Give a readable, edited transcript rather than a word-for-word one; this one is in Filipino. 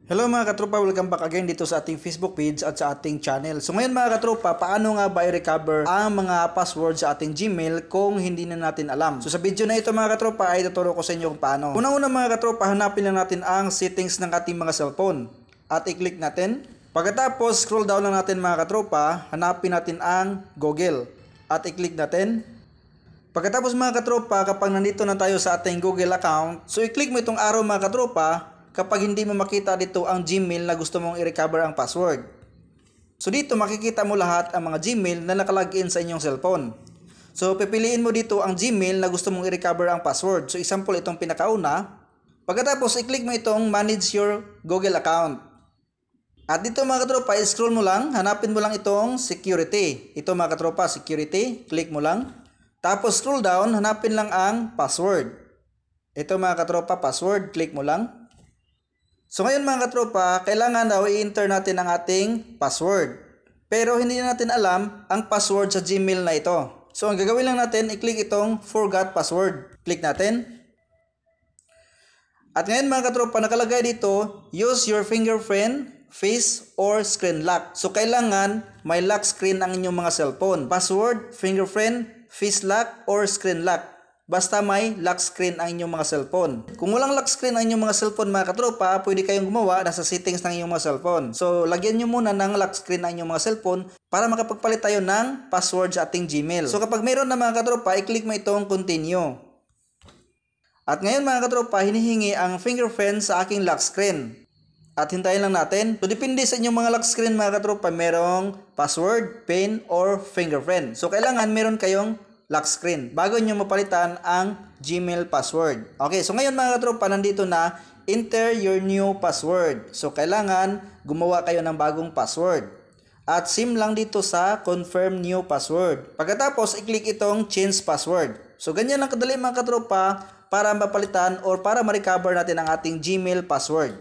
Hello mga katropa, welcome back again dito sa ating Facebook page at sa ating channel. So ngayon mga katropa, paano nga ba i-recover ang mga password sa ating Gmail kung hindi na natin alam? So sa video na ito mga katropa ay tuturo ko sa inyo kung paano. Una-una mga katropa, hanapin lang natin ang settings ng ating mga cellphone at i-click natin. Pagkatapos scroll down lang natin mga katropa, hanapin natin ang Google at i-click natin. Pagkatapos mga katropa, kapag nandito na tayo sa ating Google account, so i-click mo itong arrow mga katropa kapag hindi mo makita dito ang Gmail na gusto mong i-recover ang password. So dito makikita mo lahat ang mga Gmail na nakalagin sa inyong cellphone. So pipiliin mo dito ang Gmail na gusto mong i-recover ang password. So example itong pinakauna. Pagkatapos i-click mo itong manage your Google account. At dito mga katropa, scroll mo lang, hanapin mo lang itong security. Ito mga katropa, security, click mo lang. Tapos scroll down, hanapin lang ang password. Ito mga katropa, password, click mo lang. So ngayon mga katropa, kailangan daw i-enter natin ang ating password. Pero hindi natin alam ang password sa Gmail na ito. So ang gagawin lang natin, i-click itong forgot password. Click natin. At ngayon mga katropa, nakalagay dito, use your fingerprint, face, or screen lock. So kailangan may lock screen ang inyong mga cellphone. Password, fingerprint, face lock, or screen lock. Basta may lock screen ang inyong mga cellphone. Kung walang lock screen ang inyong mga cellphone mga katropa, pwede kayong gumawa nasa settings ng inyong mga cellphone. So, lagyan nyo muna ng lock screen ang inyong mga cellphone para makapagpalit tayo ng password sa ating Gmail. So, kapag mayroon na mga katropa, i-click mo itong continue. At ngayon mga katropa, hinihingi ang fingerprint sa aking lock screen. At hintayin lang natin. So, depende sa inyong mga lock screen mga katropa, merong password, PIN, or fingerprint. So, kailangan meron kayong lock screen bago nyo mapalitan ang Gmail password. Okay, so ngayon mga katropa, nandito na enter your new password. So kailangan gumawa kayo ng bagong password. At sim lang dito sa confirm new password. Pagkatapos i-click itong change password. So ganyan lang kadali mga katropa para mapalitan or para ma-recover natin ang ating Gmail password.